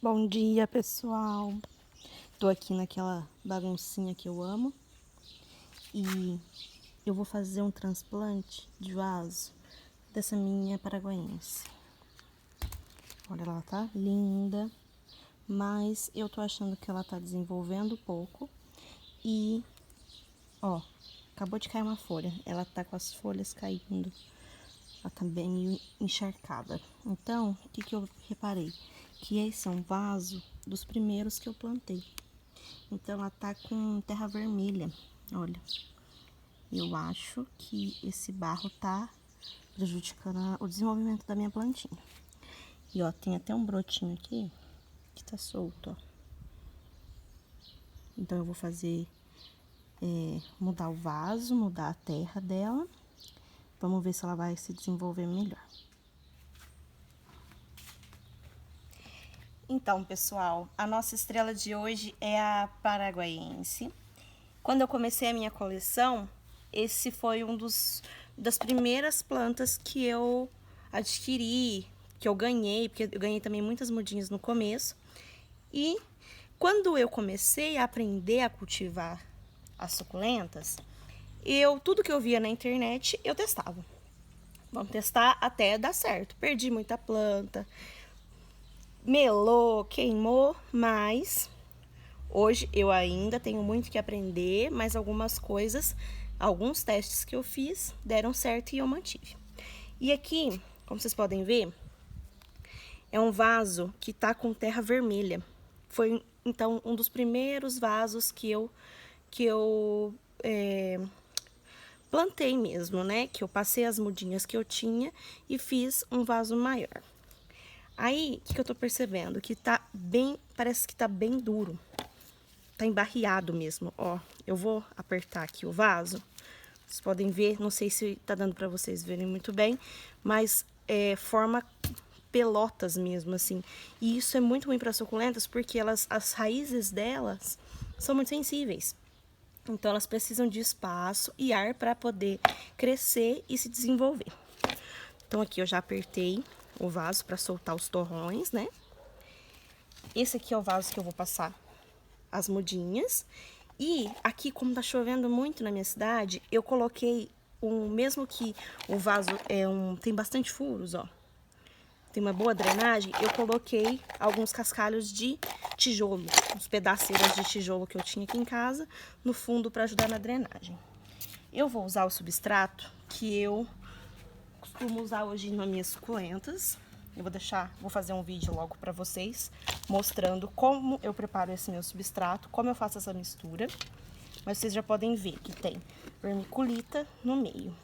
Bom dia, pessoal. Tô aqui naquela baguncinha que eu amo e eu vou fazer um transplante de vaso dessa minha paraguaiense. Olha, ela tá linda, mas eu tô achando que ela tá desenvolvendo pouco e, ó, acabou de cair uma folha. Ela tá com as folhas caindo, ela tá bem encharcada. Então, o que eu reparei? Que esse é um vaso dos primeiros que eu plantei. Então, ela tá com terra vermelha, olha. Eu acho que esse barro tá prejudicando o desenvolvimento da minha plantinha. E, ó, tem até um brotinho aqui que tá solto, ó. Então, eu vou fazer, mudar o vaso, mudar a terra dela. Vamos ver se ela vai se desenvolver melhor. Então, pessoal, a nossa estrela de hoje é a paraguaiense. Quando eu comecei a minha coleção, esse foi das primeiras plantas que eu adquiri, que eu ganhei, porque eu ganhei também muitas mudinhas no começo. E quando eu comecei a aprender a cultivar as suculentas, tudo que eu via na internet, eu testava. Vamos testar até dar certo. Perdi muita planta, melou, queimou, mas hoje eu ainda tenho muito que aprender, mas algumas coisas, alguns testes que eu fiz deram certo e eu mantive. E aqui, como vocês podem ver, é um vaso que tá com terra vermelha. Foi, então, um dos primeiros vasos que eu plantei mesmo, né? Que eu passei as mudinhas que eu tinha e fiz um vaso maior. Aí, o que eu tô percebendo? Que tá bem, parece que tá bem duro. Tá embarreado mesmo, ó. Eu vou apertar aqui o vaso. Vocês podem ver, não sei se tá dando pra vocês verem muito bem, mas forma pelotas mesmo, assim. E isso é muito ruim para suculentas porque as raízes delas são muito sensíveis. Então, elas precisam de espaço e ar para poder crescer e se desenvolver. Então, aqui eu já apertei o vaso para soltar os torrões, né? Esse aqui é o vaso que eu vou passar as mudinhas. E aqui, como tá chovendo muito na minha cidade, eu coloquei mesmo que o vaso tem bastante furos, ó. Tem uma boa drenagem, eu coloquei alguns cascalhos de tijolo, uns pedaceiros de tijolo que eu tinha aqui em casa, no fundo para ajudar na drenagem. Eu vou usar o substrato que eu costumo usar hoje nas minhas suculentas. Eu vou fazer um vídeo logo para vocês, mostrando como eu preparo esse meu substrato, como eu faço essa mistura. Mas vocês já podem ver que tem vermiculita no meio.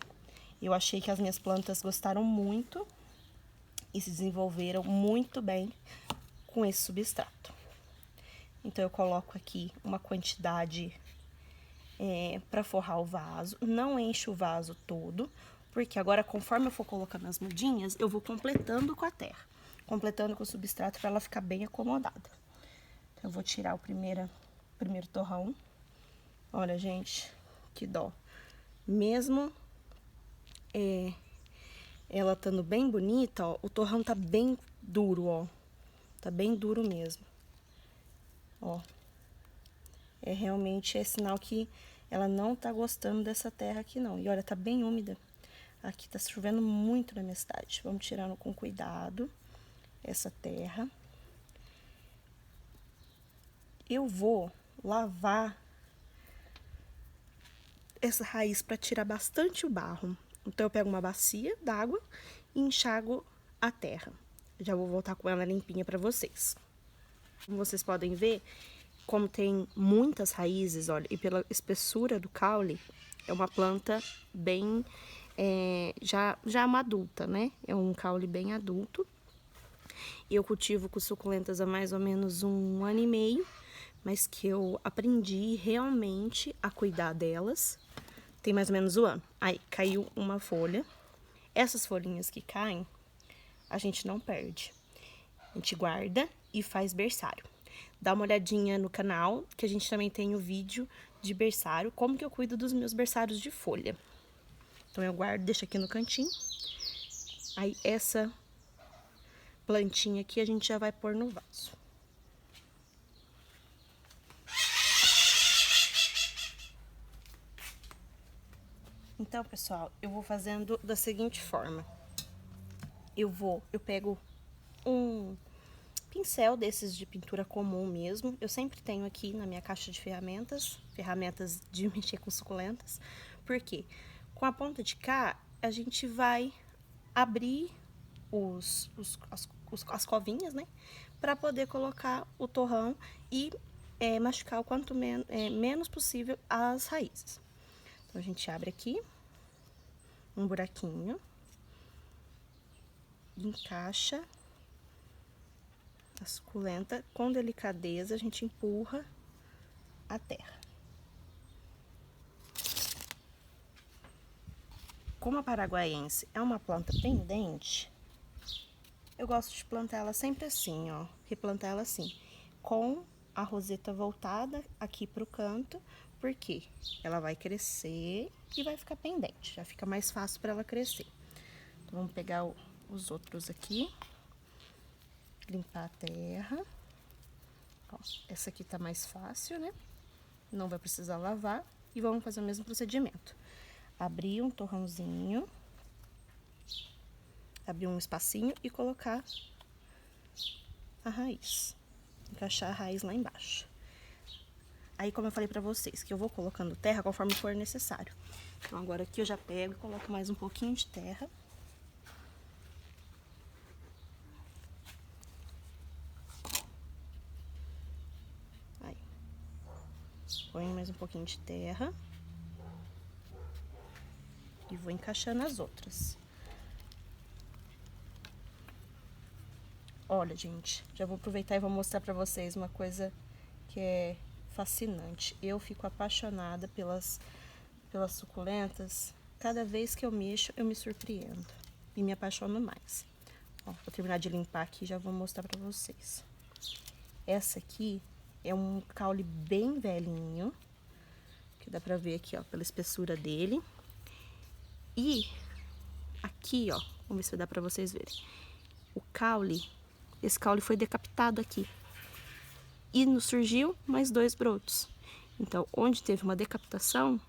Eu achei que as minhas plantas gostaram muito e se desenvolveram muito bem com esse substrato. Então, eu coloco aqui uma quantidade para forrar o vaso. Não encho o vaso todo, porque agora, conforme eu for colocando as mudinhas, eu vou completando com a terra. Completando com o substrato para ela ficar bem acomodada. Então, eu vou tirar o primeiro torrão. Olha, gente, que dó. Mesmo ela estando bem bonita, ó, o torrão tá bem duro, ó. Tá bem duro mesmo. Ó. Realmente é sinal que ela não tá gostando dessa terra aqui, não. E olha, tá bem úmida. Aqui tá chovendo muito na minha cidade. Vamos tirando com cuidado essa terra. Eu vou lavar essa raiz para tirar bastante o barro. Então, eu pego uma bacia d'água e enxago a terra. Já vou voltar com ela limpinha para vocês. Como vocês podem ver, como tem muitas raízes, olha, e pela espessura do caule, é uma planta bem, já uma adulta, né? É um caule bem adulto. Eu cultivo com suculentas há mais ou menos 1 ano e meio, mas que eu aprendi realmente a cuidar delas. Tem mais ou menos 1 ano. Aí, caiu uma folha. Essas folhinhas que caem, a gente não perde. A gente guarda e faz berçário. Dá uma olhadinha no canal, que a gente também tem o vídeo de berçário, como que eu cuido dos meus berçários de folha. Então, eu guardo, deixo aqui no cantinho. Aí, essa plantinha aqui a gente já vai pôr no vaso. Então, pessoal, eu vou fazendo da seguinte forma. Eu pego um pincel desses de pintura comum mesmo. Eu sempre tenho aqui na minha caixa de ferramentas de mexer com suculentas. Por quê? Com a ponta de cá, a gente vai abrir as covinhas, né? Pra poder colocar o torrão e machucar o quanto menos possível as raízes. Então, a gente abre aqui um buraquinho, encaixa a suculenta com delicadeza, a gente empurra a terra. Como a paraguaiense é uma planta pendente, eu gosto de plantar ela sempre assim, ó, replantar ela assim, com a roseta voltada aqui pro canto, porque ela vai crescer e vai ficar pendente, já fica mais fácil para ela crescer. Então, vamos pegar os outros aqui, limpar a terra. Ó, essa aqui tá mais fácil, né? Não vai precisar lavar. E vamos fazer o mesmo procedimento. Abrir um torrãozinho, abrir um espacinho e colocar a raiz. Encaixar a raiz lá embaixo. Aí, como eu falei pra vocês, que eu vou colocando terra conforme for necessário. Então, agora aqui eu já pego e coloco mais um pouquinho de terra. Aí. Põe mais um pouquinho de terra. E vou encaixando as outras. Olha, gente, já vou aproveitar e vou mostrar pra vocês uma coisa que é fascinante. Eu fico apaixonada pelas suculentas. Cada vez que eu mexo, eu me surpreendo e me apaixono mais. Ó, vou terminar de limpar aqui e já vou mostrar pra vocês. Essa aqui é um caule bem velhinho, que dá pra ver aqui, ó, pela espessura dele. E aqui, ó, vamos ver se vai dar pra vocês verem. O caule, esse caule foi decapitado aqui. E nos surgiu mais 2 brotos. Então, onde teve uma decapitação,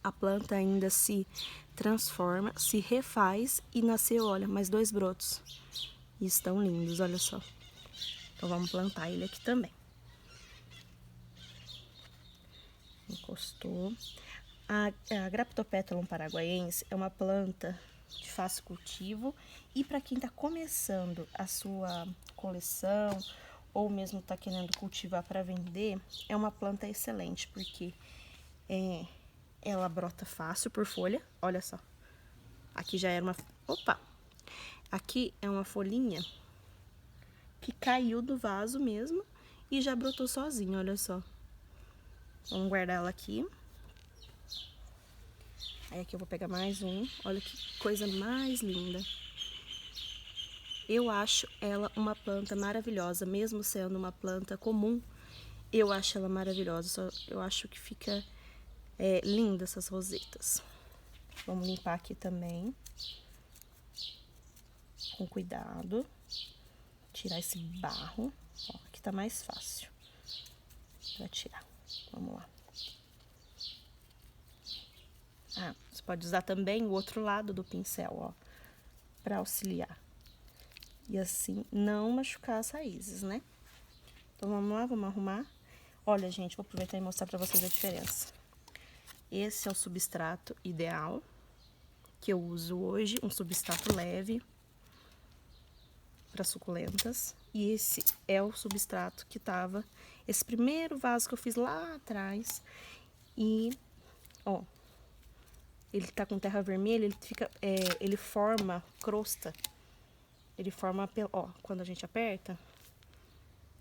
a planta ainda se transforma, se refaz e nasceu, olha, mais 2 brotos. E estão lindos, olha só. Então, vamos plantar ele aqui também. Encostou. A Graptopetulum paraguaiense é uma planta de fácil cultivo e para quem está começando a sua coleção ou mesmo está querendo cultivar para vender, é uma planta excelente, porque ela brota fácil por folha, olha só. Aqui já era uma... Opa! Aqui é uma folhinha que caiu do vaso mesmo e já brotou sozinha, olha só. Vamos guardar ela aqui. Aí aqui eu vou pegar mais um. Olha que coisa mais linda. Eu acho ela uma planta maravilhosa, mesmo sendo uma planta comum. Eu acho ela maravilhosa, eu acho que fica linda essas rosetas. Vamos limpar aqui também. Com cuidado. Tirar esse barro. Ó, aqui tá mais fácil pra tirar. Vamos lá. Ah, você pode usar também o outro lado do pincel, ó, pra auxiliar. E assim, não machucar as raízes, né? Então, vamos lá, vamos arrumar. Olha, gente, vou aproveitar e mostrar pra vocês a diferença. Esse é o substrato ideal que eu uso hoje, um substrato leve para suculentas. E esse é o substrato que tava, esse primeiro vaso que eu fiz lá atrás. E, ó, ele tá com terra vermelha, ele forma crosta. Ele forma, ó, quando a gente aperta,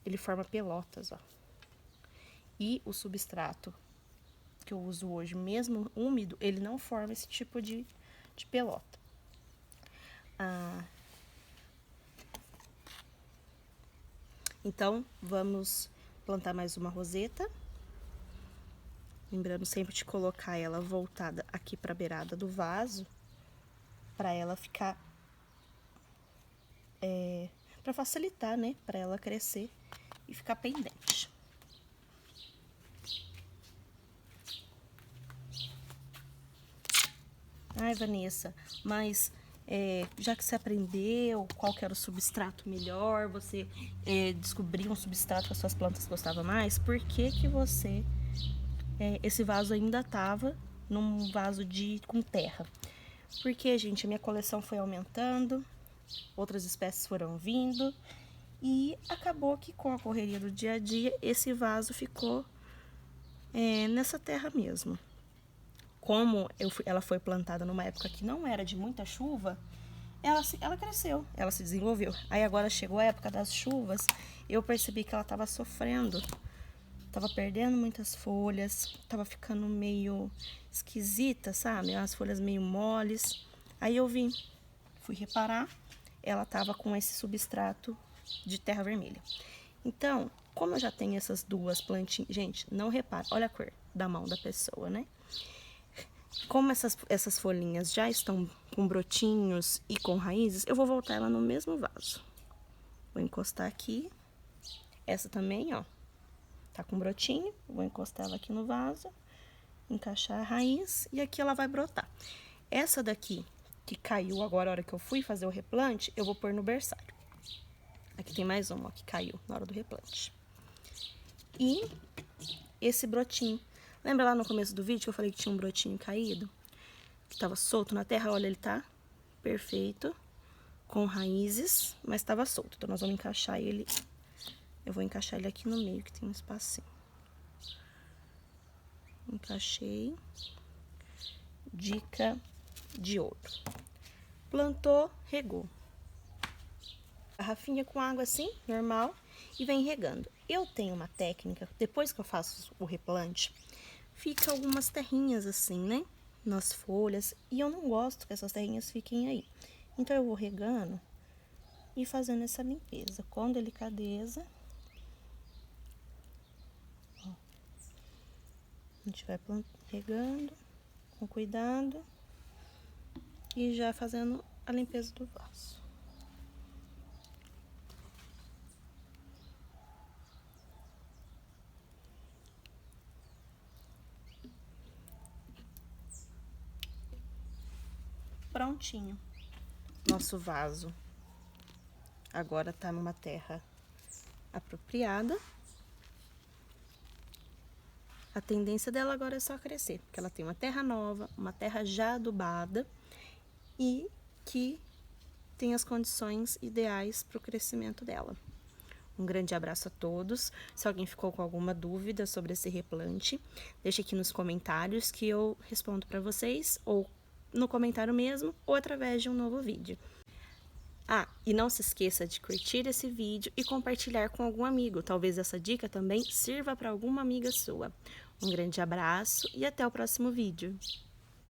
ele forma pelotas, ó. E o substrato que eu uso hoje, mesmo úmido, ele não forma esse tipo de pelota. Então, vamos plantar mais uma roseta. Lembrando sempre de colocar ela voltada aqui para a beirada do vaso, para ela ficar, para facilitar, né, para ela crescer e ficar pendente. Ai, Vanessa, mas já que você aprendeu qual que era o substrato melhor, você descobriu um substrato que as suas plantas gostavam mais, por que que você... esse vaso ainda tava num vaso com terra? Porque, gente, a minha coleção foi aumentando, outras espécies foram vindo e acabou que com a correria do dia a dia, esse vaso ficou nessa terra mesmo. Como ela foi plantada numa época que não era de muita chuva, ela cresceu, ela se desenvolveu. Aí agora chegou a época das chuvas, eu percebi que ela estava sofrendo, estava perdendo muitas folhas, estava ficando meio esquisita, sabe? As folhas meio moles. Aí eu fui reparar, ela estava com esse substrato de terra vermelha. Então, como eu já tenho essas duas plantinhas... Gente, não repara, olha a cor da mão da pessoa, né? Como essas folhinhas já estão com brotinhos e com raízes, eu vou voltar ela no mesmo vaso. Vou encostar aqui. Essa também, ó, tá com brotinho. Vou encostar ela aqui no vaso, encaixar a raiz e aqui ela vai brotar. Essa daqui, que caiu agora, a hora que eu fui fazer o replante, eu vou pôr no berçário. Aqui tem mais uma, ó, que caiu na hora do replante. E esse brotinho. Lembra lá no começo do vídeo que eu falei que tinha um brotinho caído? Que tava solto na terra? Olha, ele tá perfeito, com raízes, mas tava solto. Então, nós vamos encaixar ele. Eu vou encaixar ele aqui no meio, que tem um espacinho. Encaixei. Dica de ouro. Plantou, regou. Garrafinha com água assim, normal, e vem regando. Eu tenho uma técnica, depois que eu faço o replante, fica algumas terrinhas assim, né? Nas folhas, e eu não gosto que essas terrinhas fiquem aí. Então, eu vou regando e fazendo essa limpeza com delicadeza. Ó. A gente vai regando com cuidado e já fazendo a limpeza do vaso. Prontinho. Nosso vaso agora tá numa terra apropriada. A tendência dela agora é só crescer, porque ela tem uma terra nova, uma terra já adubada e que tem as condições ideais para o crescimento dela. Um grande abraço a todos. Se alguém ficou com alguma dúvida sobre esse replante, deixe aqui nos comentários que eu respondo para vocês, ou no comentário mesmo, ou através de um novo vídeo. Ah, e não se esqueça de curtir esse vídeo e compartilhar com algum amigo. Talvez essa dica também sirva para alguma amiga sua. Um grande abraço e até o próximo vídeo.